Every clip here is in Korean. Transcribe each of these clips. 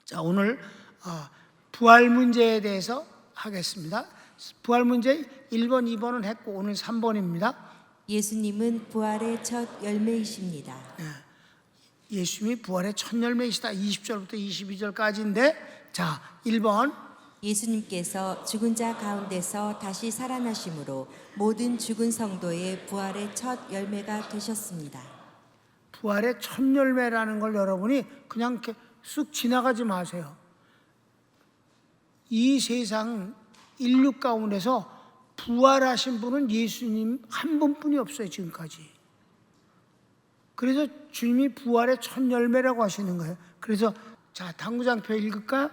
자, 오늘 부활 문제에 대해서 하겠습니다. 부활 문제 1번, 2번은 했고 오늘 3번입니다. 예수님은 부활의 첫 열매이십니다. 예수님이 부활의 첫 열매이시다. 20절부터 22절까지인데, 자, 1번. 예수님께서 죽은 자 가운데서 다시 살아나심으로 모든 죽은 성도의 부활의 첫 열매가 되셨습니다. 부활의 첫 열매라는 걸 여러분이 그냥 이렇게 쑥 지나가지 마세요. 이 세상 인류 가운데서 부활하신 분은 예수님 한 분뿐이 없어요, 지금까지. 그래서 주님이 부활의 첫 열매라고 하시는 거예요. 그래서 자, 당구장표 읽을까요?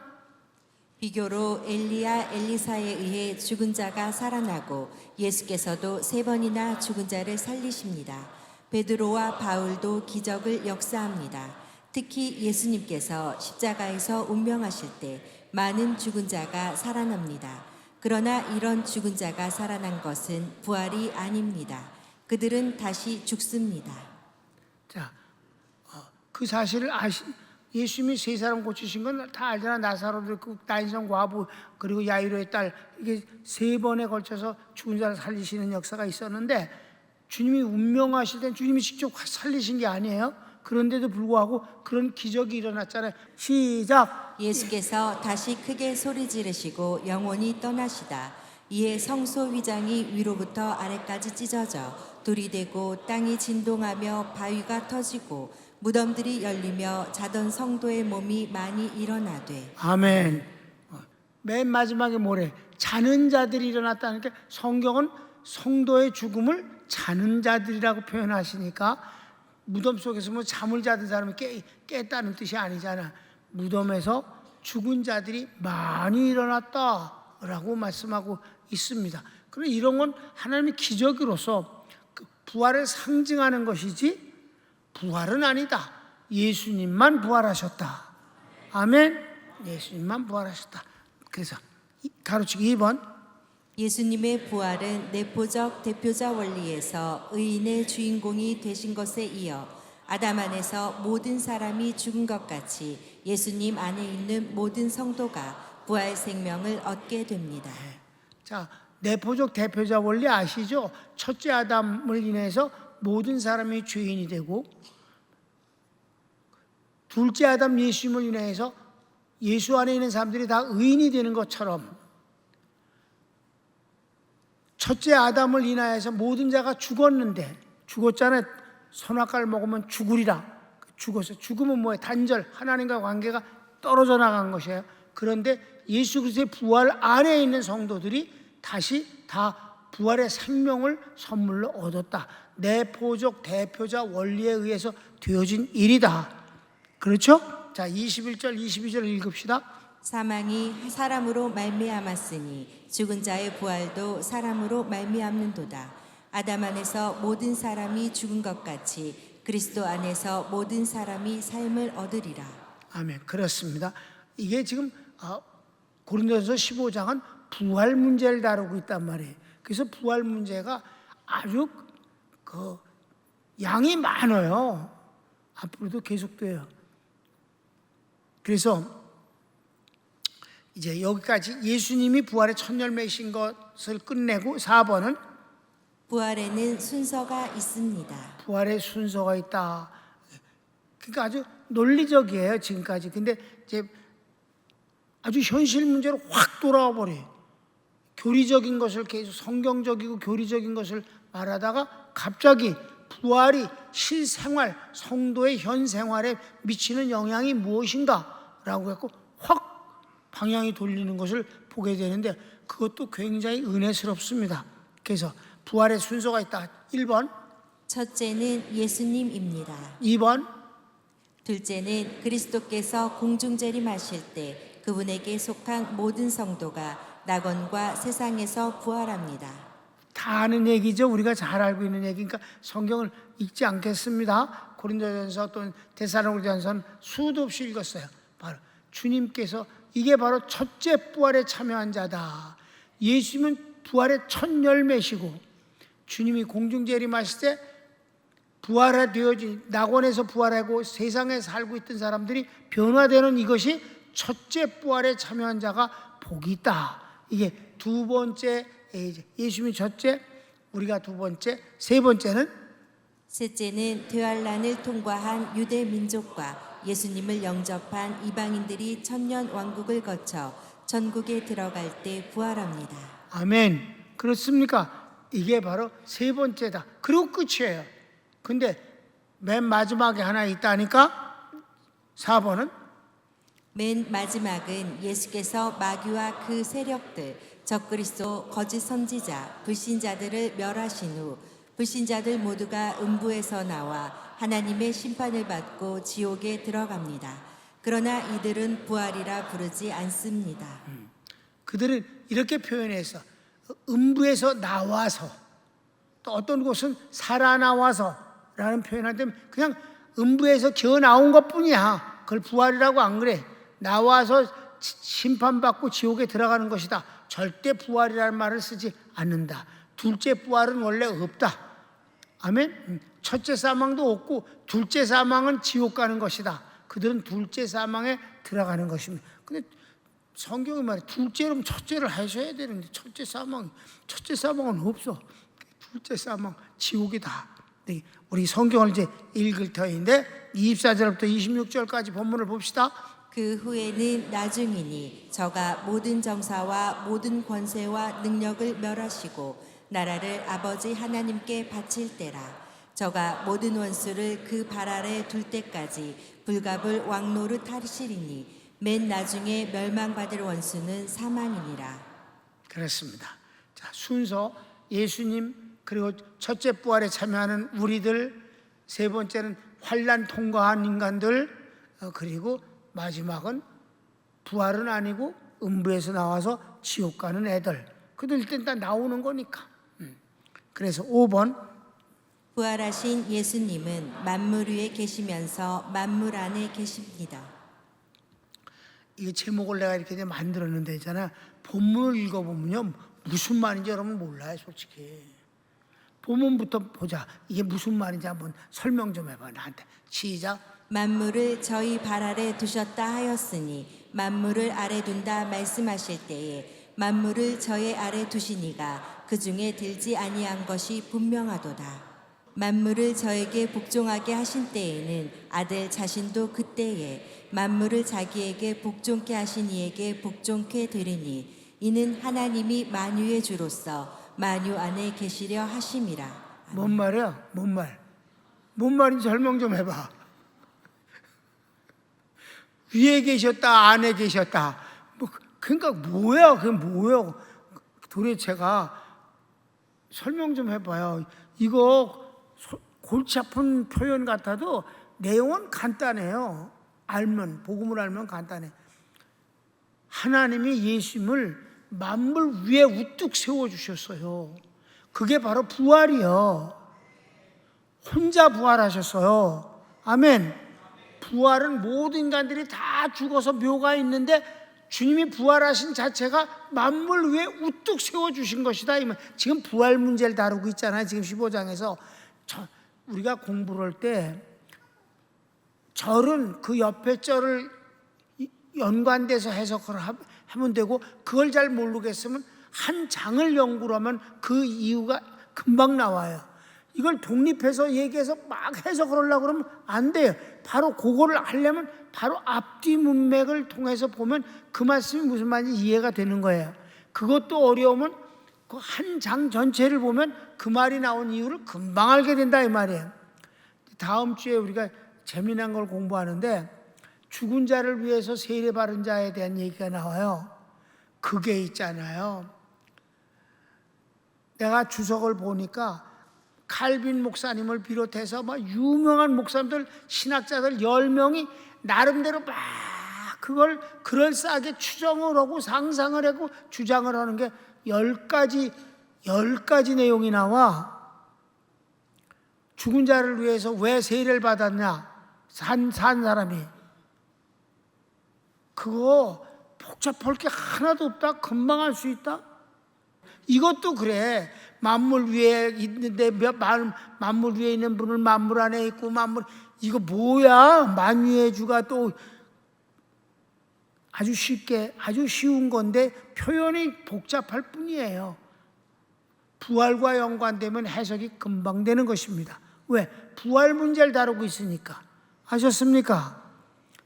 비교로 엘리야 엘리사에 의해 죽은 자가 살아나고 예수께서도 3번이나 죽은 자를 살리십니다. 베드로와 바울도 기적을 역사합니다. 특히 예수님께서 십자가에서 운명하실 때 많은 죽은 자가 살아납니다. 그러나 이런 죽은 자가 살아난 것은 부활이 아닙니다. 그들은 다시 죽습니다. 자, 그 사실을 예수님이 세 사람 고치신 건 다 알잖아. 나사로도 있고 나인성 과부 그리고 야이로의 딸, 이게 3번에 걸쳐서 죽은 자를 살리시는 역사가 있었는데, 주님이 운명하실 땐 주님이 직접 살리신 게 아니에요. 그런데도 불구하고 그런 기적이 일어났잖아요. 시작. 예수께서 다시 크게 소리 지르시고 영원히 떠나시다. 이에 성소 휘장이 위로부터 아래까지 찢어져 돌이 되고 땅이 진동하며 바위가 터지고 무덤들이 열리며 자던 성도의 몸이 많이 일어나되. 아멘. 맨 마지막에 뭐래? 자는 자들이 일어났다는 게, 성경은 성도의 죽음을 자는 자들이라고 표현하시니까 무덤 속에서 뭐 잠을 자던 사람이 깼다는 뜻이 아니잖아. 무덤에서 죽은 자들이 많이 일어났다라고 말씀하고 있습니다. 그럼 이런 건 하나님의 기적으로서 부활을 상징하는 것이지 부활은 아니다. 예수님만 부활하셨다. 아멘. 예수님만 부활하셨다. 그래서 가로치기 2번. 예수님의 부활은 내포적 대표자 원리에서 의인의 주인공이 되신 것에 이어 아담 안에서 모든 사람이 죽은 것 같이 예수님 안에 있는 모든 성도가 부활 생명을 얻게 됩니다. 자, 내포적 대표자 원리 아시죠? 첫째 아담을 인해서 모든 사람이 죄인이 되고, 둘째 아담 예수님을 인해서 예수 안에 있는 사람들이 다 의인이 되는 것처럼, 첫째 아담을 인하여서 모든 자가 죽었는데, 죽었잖아요. 선악과를 먹으면 죽으리라. 죽어서, 죽으면 뭐예요? 단절, 하나님과 관계가 떨어져 나간 것이에요. 그런데 예수 그리스도의 부활 안에 있는 성도들이 다시 다 부활의 생명을 선물로 얻었다. 내포적 대표자 원리에 의해서 되어진 일이다. 그렇죠? 자, 21절 22절 읽읍시다. 사망이 사람으로 말미암았으니 죽은 자의 부활도 사람으로 말미암는도다. 아담 안에서 모든 사람이 죽은 것 같이 그리스도 안에서 모든 사람이 삶을 얻으리라. 아멘. 그렇습니다. 이게 지금 고린도전서 15장은 부활 문제를 다루고 있단 말이에요. 그래서 부활 문제가 아주 양이 많아요. 앞으로도 계속돼요. 그래서 이제 여기까지 예수님이 부활의 첫 열매이신 것을 끝내고, 4번은 부활에는 순서가 있습니다. 부활의 순서가 있다. 그러니까 아주 논리적이에요, 지금까지. 근데 이제 아주 현실 문제로 확 돌아와 버려요. 교리적인 것을 계속 성경적이고 교리적인 것을 말하다가 갑자기 부활이 실생활, 성도의 현 생활에 미치는 영향이 무엇인가 라고 해서 확 방향이 돌리는 것을 보게 되는데, 그것도 굉장히 은혜스럽습니다. 그래서 부활의 순서가 있다. 1번. 첫째는 예수님입니다. 2번. 둘째는 그리스도께서 공중재림하실 때 그분에게 속한 모든 성도가 낙원과 세상에서 부활합니다. 다 아는 얘기죠. 우리가 잘 알고 있는 얘기니까 성경을 읽지 않겠습니다. 고린도전서 또는 데살로니가전서는 수도 없이 읽었어요. 바로 주님께서, 이게 바로 첫째 부활에 참여한 자다. 예수님은 부활의 첫 열매시고, 주님이 공중재림하실 때 부활되어진, 낙원에서 부활하고 세상에 살고 있던 사람들이 변화되는 이것이 첫째 부활에 참여한 자가 복이 있다. 이게 두 번째, 예수님이 첫째, 우리가 두 번째, 세 번째는 셋째는 드활란을 통과한 유대 민족과 예수님을 영접한 이방인들이 천년 왕국을 거쳐 천국에 들어갈 때 부활합니다. 아멘. 그렇습니까? 이게 바로 세 번째다. 그리고 끝이에요. 근데 맨 마지막에 하나 있다니까? 4번은 맨 마지막은 예수께서 마귀와 그 세력들, 적그리스도 거짓 선지자, 불신자들을 멸하신 후 불신자들 모두가 음부에서 나와 하나님의 심판을 받고 지옥에 들어갑니다. 그러나 이들은 부활이라 부르지 않습니다. 그들은 이렇게 표현해서 음부에서 나와서, 또 어떤 곳은 살아나와서 라는 표현할 때 그냥 음부에서 기어 나온 것뿐이야. 그걸 부활이라고 안 그래. 나와서 심판받고 지옥에 들어가는 것이다. 절대 부활이라는 말을 쓰지 않는다. 둘째 부활은 원래 없다. 아멘. 첫째 사망도 없고 둘째 사망은 지옥 가는 것이다. 그들은 둘째 사망에 들어가는 것입니다. 근데 성경이 말해 둘째로면 첫째를 하셔야 되는데 첫째 사망은 없어. 둘째 사망 지옥이다. 우리 성경을 이제 읽을 터인데 24절부터 26절까지 본문을 봅시다. 그 후에는 나중이니 저가 모든 정사와 모든 권세와 능력을 멸하시고 나라를 아버지 하나님께 바칠 때라. 저가 모든 원수를 그 발 아래 둘 때까지 불갑을 왕노릇 하시리니 맨 나중에 멸망받을 원수는 사망이니라. 그렇습니다. 자, 순서 예수님, 그리고 첫째 부활에 참여하는 우리들, 세 번째는 환난 통과한 인간들, 그리고 마지막은 부활은 아니고 음부에서 나와서 지옥 가는 애들. 그들 일단 다 나오는 거니까. 그래서 5번 부활하신 예수님은 만물 위에 계시면서 만물 안에 계십니다. 이 제목을 내가 이렇게 만들었는데 있잖아. 본문을 읽어보면요 무슨 말인지 여러분 몰라요 솔직히. 본문부터 보자. 이게 무슨 말인지 한번 설명 좀 해봐 나한테. 시작. 만물을 저희 발 아래 두셨다 하였으니 만물을 아래 둔다 말씀하실 때에 만물을 저의 아래 두시니가 그 중에 들지 아니한 것이 분명하도다. 만물을 저에게 복종하게 하신 때에는 아들 자신도 그때에 만물을 자기에게 복종케 하신 이에게 복종케 되리니 이는 하나님이 만유의 주로서 만유 안에 계시려 하심이라. 뭔 말이야? 뭔 말? 뭔 말인지 설명 좀 해봐. 위에 계셨다, 안에 계셨다. 그러니까 뭐야? 그게 뭐야? 도대체가 설명 좀 해봐요. 이거 골치 아픈 표현 같아도 내용은 간단해요. 복음을 알면 간단해. 하나님이 예수님을 만물 위에 우뚝 세워주셨어요. 그게 바로 부활이요. 혼자 부활하셨어요. 아멘. 부활은 모든 인간들이 다 죽어서 묘가 있는데 주님이 부활하신 자체가 만물 위에 우뚝 세워주신 것이다. 지금 부활 문제를 다루고 있잖아요. 지금 15장에서 우리가 공부를 할 때 절은 그 옆에 절을 연관돼서 해석을 하면 되고 그걸 잘 모르겠으면 한 장을 연구를 하면 그 이유가 금방 나와요. 이걸 독립해서 얘기해서 막 해석을 하려고 그러면 안 돼요. 바로 그거를 하려면 바로 앞뒤 문맥을 통해서 보면 그 말씀이 무슨 말인지 이해가 되는 거예요. 그것도 어려우면 그 한 장 전체를 보면 그 말이 나온 이유를 금방 알게 된다 이 말이에요. 다음 주에 우리가 재미난 걸 공부하는데 죽은 자를 위해서 세례 바른 자에 대한 얘기가 나와요. 그게 있잖아요. 내가 주석을 보니까 칼빈 목사님을 비롯해서 막 유명한 목사님들, 신학자들 10명이 나름대로 막 그걸 그럴싸하게 추정을 하고 상상을 하고 주장을 하는 게 10가지 내용이 나와. 죽은 자를 위해서 왜 세례를 받았냐? 산 사람이. 그거 복잡할 게 하나도 없다. 금방 할 수 있다. 이것도 그래. 만물 위에 있는데 만물 위에 있는 분은 만물 안에 있고 이거 뭐야? 만유의 주가 또 아주 쉽게, 아주 쉬운 건데 표현이 복잡할 뿐이에요. 부활과 연관되면 해석이 금방 되는 것입니다. 왜? 부활 문제를 다루고 있으니까. 아셨습니까?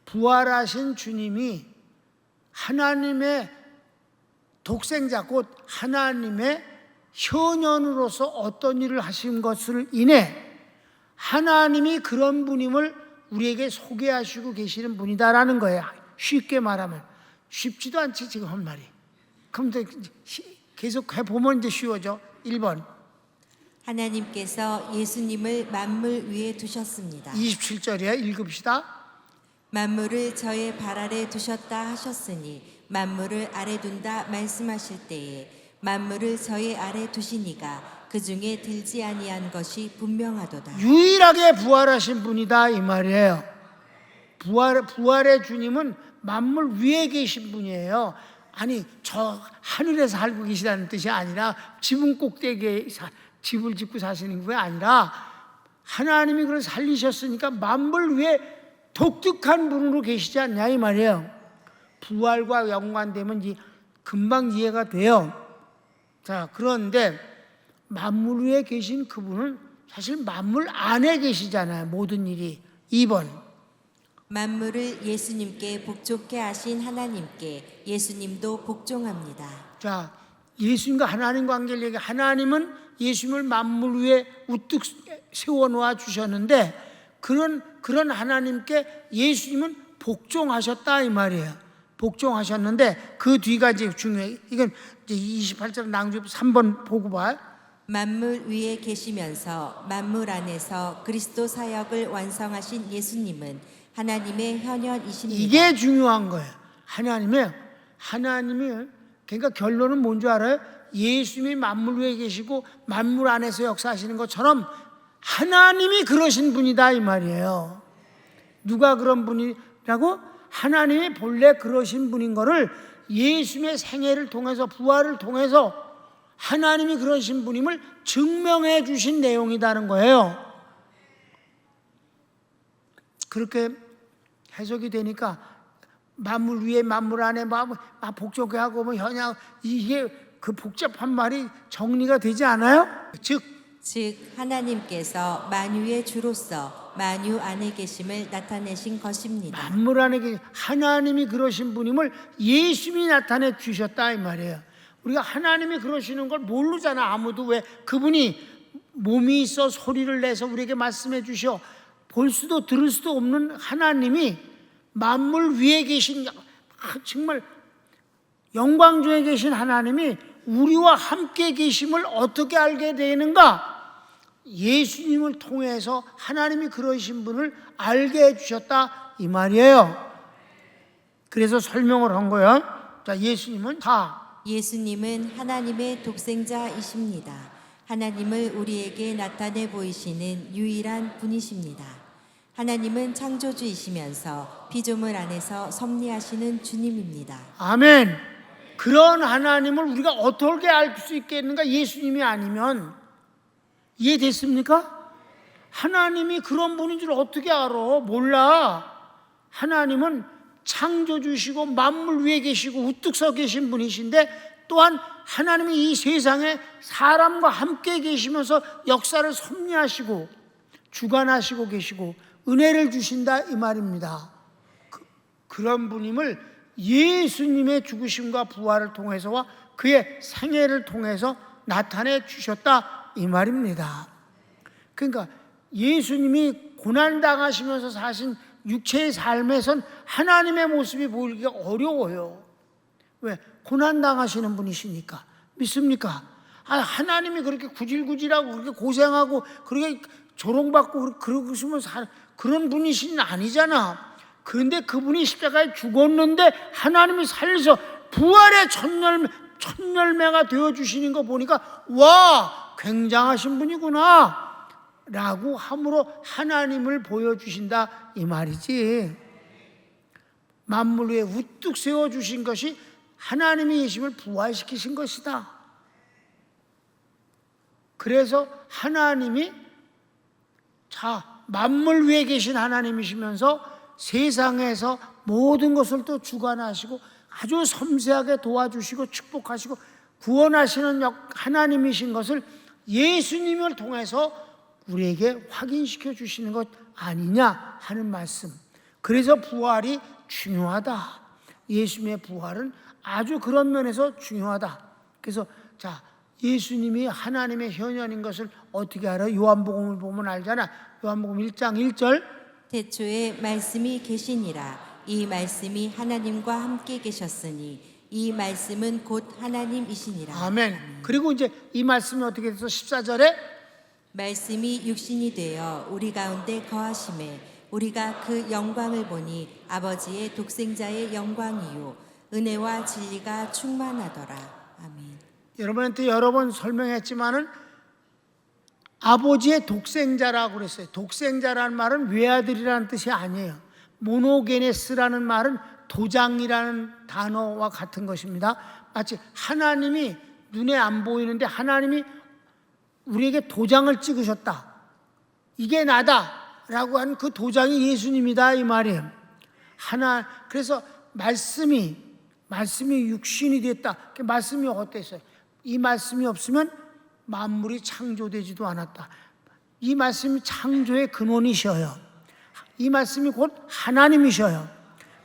부활하신 주님이 하나님의 독생자, 곧 하나님의 현현으로서 어떤 일을 하신 것을 인해 하나님이 그런 분임을 우리에게 소개하시고 계시는 분이다라는 거예요. 쉽게 말하면. 쉽지도 않지 지금 한 말이. 그럼 계속 해보면 이제 쉬워져. 1번 하나님께서 예수님을 만물 위에 두셨습니다. 27절이에요. 읽읍시다. 만물을 저의 발 아래 두셨다 하셨으니 만물을 아래 둔다 말씀하실 때에 만물을 저의 아래 두시니가 그 중에 들지 아니한 것이 분명하도다. 유일하게 부활하신 분이다 이 말이에요. 부활의 주님은 만물 위에 계신 분이에요. 아니 저 하늘에 살고 계시다는 뜻이 아니라 지붕 꼭대기에 집을 짓고 사시는 게 아니라 하나님이 그걸 살리셨으니까 만물 위에 독특한 분으로 계시지 않냐 이 말이에요. 부활과 연관되면 금방 이해가 돼요. 자, 그런데 만물 위에 계신 그분은 사실 만물 안에 계시잖아요. 모든 일이. 2번 만물을 예수님께 복종케 하신 하나님께 예수님도 복종합니다. 자, 예수님과 하나님 관계를 얘기해. 하나님은 예수님을 만물 위에 우뚝 세워놓아 주셨는데 그런 하나님께 예수님은 복종하셨다 이 말이에요. 복종하셨는데 그 뒤가 이제 중요해. 이건 이제 28절 낭주 3번 보고 봐요. 만물 위에 계시면서 만물 안에서 그리스도 사역을 완성하신 예수님은 하나님의 현현이십니다. 이게 중요한 거예요. 하나님이 그러니까 결론은 뭔지 알아요? 예수님이 만물 위에 계시고 만물 안에서 역사하시는 것처럼 하나님이 그러신 분이다 이 말이에요. 누가 그런 분이라고? 하나님이 본래 그러신 분인 거를 예수님의 생애를 통해서 부활을 통해서 하나님이 그러신 분임을 증명해 주신 내용이라는 거예요. 그렇게 해석이 되니까 만물 위에 만물 안에 복종케 하고 현양 이게 그 복잡한 말이 정리가 되지 않아요? 즉 하나님께서 만유의 주로서 만유 안에 계심을 나타내신 것입니다. 만물 안에 계신 하나님이 그러신 분임을 예수님이 나타내 주셨다 이 말이에요. 우리가 하나님이 그러시는 걸 모르잖아. 아무도. 왜? 그분이 몸이 있어 소리를 내서 우리에게 말씀해 주셔. 볼 수도 들을 수도 없는 하나님이 만물 위에 계신 정말 영광 중에 계신 하나님이 우리와 함께 계심을 어떻게 알게 되는가? 예수님을 통해서 하나님이 그러신 분을 알게 해주셨다 이 말이에요. 그래서 설명을 한 거예요. 자, 예수님은 하나님의 독생자이십니다. 하나님을 우리에게 나타내 보이시는 유일한 분이십니다. 하나님은 창조주이시면서 피조물 안에서 섭리하시는 주님입니다. 아멘. 그런 하나님을 우리가 어떻게 알 수 있겠는가? 예수님이 아니면. 이해됐습니까? 하나님이 그런 분인 줄 어떻게 알아? 몰라. 하나님은 창조주시고 만물 위에 계시고 우뚝 서 계신 분이신데 또한 하나님이 이 세상에 사람과 함께 계시면서 역사를 섭리하시고 주관하시고 계시고 은혜를 주신다 이 말입니다. 그런 분임을 예수님의 죽으심과 부활을 통해서와 그의 생애를 통해서 나타내 주셨다 이 말입니다. 그러니까 예수님이 고난당하시면서 사신 육체의 삶에선 하나님의 모습이 보이기가 어려워요. 왜? 고난당하시는 분이시니까. 믿습니까? 하나님이 그렇게 구질구질하고 그렇게 고생하고 그렇게 조롱받고 그러시면 그런 분이신 아니잖아. 그런데 그분이 십자가에 죽었는데 하나님이 살려서 부활의 첫 열매가 되어주시는 거 보니까 와, 굉장하신 분이구나 라고 함으로 하나님을 보여주신다 이 말이지. 만물 위에 우뚝 세워주신 것이 하나님의 예심을 부활시키신 것이다. 그래서 하나님이 만물 위에 계신 하나님이시면서 세상에서 모든 것을 또 주관하시고 아주 섬세하게 도와주시고 축복하시고 구원하시는 하나님이신 것을 예수님을 통해서 우리에게 확인시켜 주시는 것 아니냐 하는 말씀. 그래서 부활이 중요하다. 예수님의 부활은 아주 그런 면에서 중요하다. 그래서 자, 예수님이 하나님의 현현인 것을 어떻게 알아요? 요한복음을 보면 알잖아. 요한복음 1장 1절. 태초에 말씀이 계시니라. 이 말씀이 하나님과 함께 계셨으니 이 말씀은 곧 하나님이시니라. 아멘. 그리고 이제 이 말씀이 어떻게 돼서 14절에 말씀이 육신이 되어 우리 가운데 거하심에 우리가 그 영광을 보니 아버지의 독생자의 영광이요 은혜와 진리가 충만하더라. 아멘. 여러분한테 여러 번 설명했지만은 아버지의 독생자라고 그랬어요. 독생자라는 말은 외아들이라는 뜻이 아니에요. 모노게네스라는 말은 도장이라는 단어와 같은 것입니다. 마치 하나님이 눈에 안 보이는데 하나님이 우리에게 도장을 찍으셨다. 이게 나다라고 하는 그 도장이 예수님이다 이 말이에요. 그래서 말씀이 육신이 됐다. 그 말씀이 어땠어요? 이 말씀이 없으면 만물이 창조되지도 않았다. 이 말씀이 창조의 근원이셔요. 이 말씀이 곧 하나님이셔요.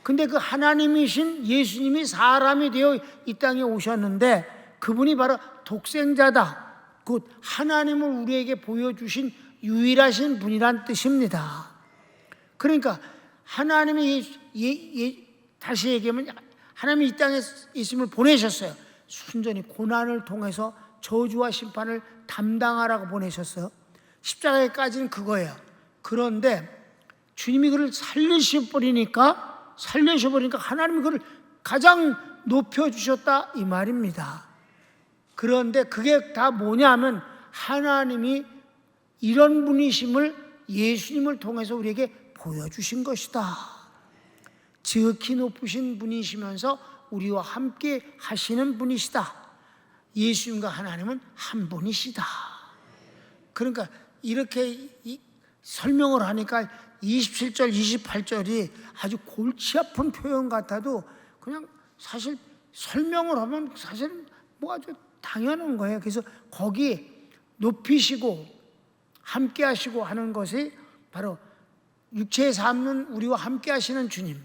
근데 그 하나님이신 예수님이 사람이 되어 이 땅에 오셨는데 그분이 바로 독생자다. 곧 하나님을 우리에게 보여주신 유일하신 분이란 뜻입니다. 그러니까 하나님이 다시 얘기하면 하나님이 이 땅에 있음을 보내셨어요. 순전히 고난을 통해서 저주와 심판을 담당하라고 보내셨어요. 십자가에까지는 그거예요. 그런데 주님이 그를 살리셔버리니까 하나님이 그를 가장 높여주셨다 이 말입니다. 그런데 그게 다 뭐냐면 하나님이 이런 분이심을 예수님을 통해서 우리에게 보여주신 것이다. 지극히 높으신 분이시면서 우리와 함께 하시는 분이시다. 예수님과 하나님은 한 분이시다. 그러니까 이렇게 설명을 하니까 27절, 28절이 아주 골치 아픈 표현 같아도 그냥 사실 설명을 하면 사실 뭐 아주 당연한 거예요. 그래서 거기 높이시고 함께 하시고 하는 것이 바로 육체의 삶은 우리와 함께 하시는 주님,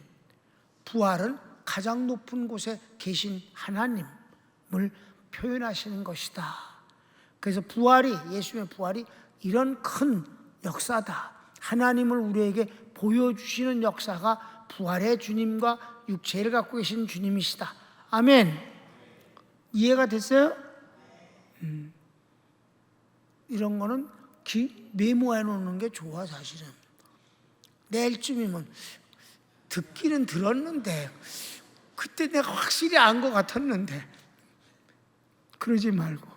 부활은 가장 높은 곳에 계신 하나님을 표현하시는 것이다. 그래서 예수님의 부활이 이런 큰 역사다. 하나님을 우리에게 보여주시는 역사가 부활의 주님과 육체를 갖고 계신 주님이시다. 아멘. 이해가 됐어요? 이런 거는 메모해 놓는 게 좋아 사실은. 내일쯤이면 듣기는 들었는데 그때 내가 확실히 안 것 같았는데 그러지 말고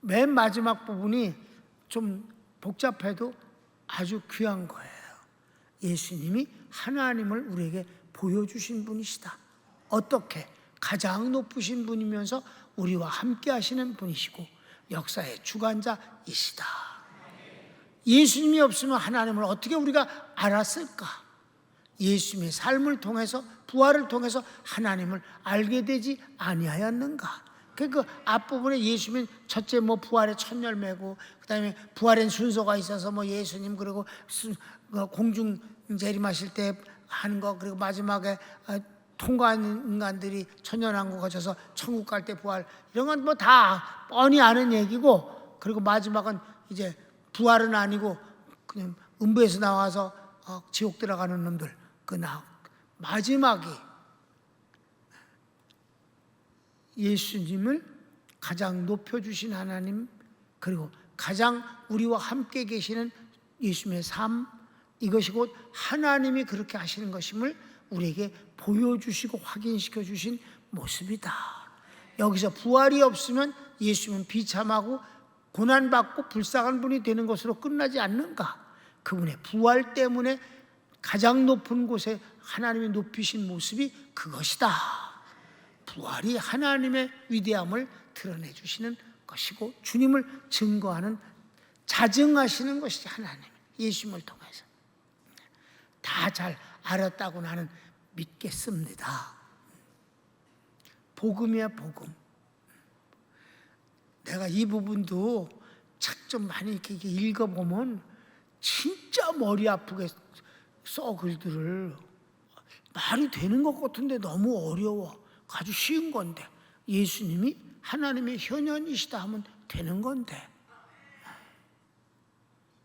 맨 마지막 부분이 좀 복잡해도 아주 귀한 거예요. 예수님이 하나님을 우리에게 보여주신 분이시다. 어떻게? 가장 높으신 분이면서 우리와 함께 하시는 분이시고 역사의 주관자이시다. 예수님이 없으면 하나님을 어떻게 우리가 알았을까? 예수님의 삶을 통해서 부활을 통해서 하나님을 알게 되지 아니하였는가? 그 앞부분에 예수님은 첫째 부활의 첫 열매고 그다음에 부활엔 순서가 있어서 예수님 그리고 공중 재림하실 때 하는 거 그리고 마지막에 통과한 인간들이 천년왕국 거쳐서 천국 갈 때 부활 이런 건 다 뻔히 아는 얘기고 그리고 마지막은 이제 부활은 아니고 그냥 음부에서 나와서 지옥 들어가는 놈들 마지막이 예수님을 가장 높여주신 하나님 그리고 가장 우리와 함께 계시는 예수님의 삶 이것이 곧 하나님이 그렇게 하시는 것임을 우리에게 보여주시고 확인시켜 주신 모습이다. 여기서 부활이 없으면 예수님은 비참하고 고난받고 불쌍한 분이 되는 것으로 끝나지 않는가? 그분의 부활 때문에 가장 높은 곳에 하나님이 높이신 모습이 그것이다. 부활이 하나님의 위대함을 드러내 주시는 것이고 주님을 증거하는 자증하시는 것이지, 하나님. 예수님을 통해서. 다 잘 알았다고 나는 믿겠습니다. 복음이야, 복음. 내가 이 부분도 책 좀 많이 이렇게 읽어보면 진짜 머리 아프게 써, 글들을. 말이 되는 것 같은데 너무 어려워. 아주 쉬운 건데. 예수님이 하나님의 현현이시다 하면 되는 건데.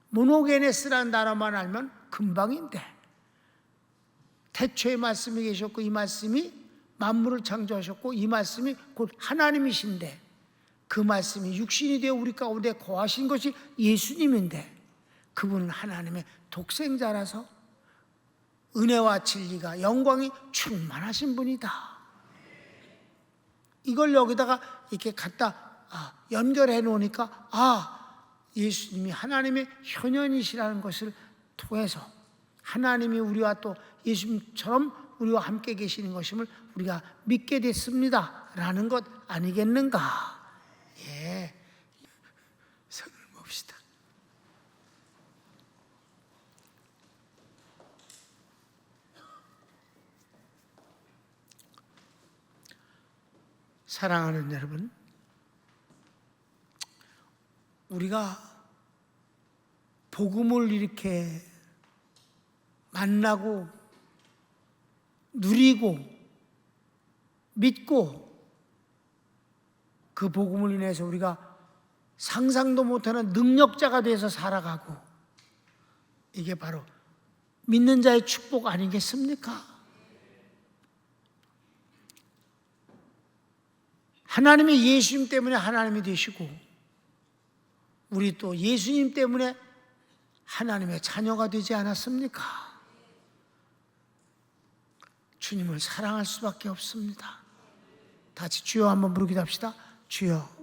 모노게네스라는 단어만 알면 금방인데. 태초에 말씀이 계셨고 이 말씀이 만물을 창조하셨고 이 말씀이 곧 하나님이신데 그 말씀이 육신이 되어 우리 가운데 거하신 것이 예수님인데 그분은 하나님의 독생자라서 은혜와 진리가 영광이 충만하신 분이다. 이걸 여기다가 이렇게 갖다 연결해 놓으니까 예수님이 하나님의 현현이시라는 것을 통해서 하나님이 우리와 또 예수님처럼 우리와 함께 계시는 것임을 우리가 믿게 됐습니다 라는 것 아니겠는가. 예, 손을 봅시다. 사랑하는 여러분, 우리가 복음을 이렇게 만나고 누리고 믿고 그 복음을 인해서 우리가 상상도 못하는 능력자가 돼서 살아가고 이게 바로 믿는 자의 축복 아니겠습니까? 하나님이 예수님 때문에 하나님이 되시고 우리 또 예수님 때문에 하나님의 자녀가 되지 않았습니까? 주님을 사랑할 수밖에 없습니다. 다 같이 주여 한번 부르기도 합시다. 주여.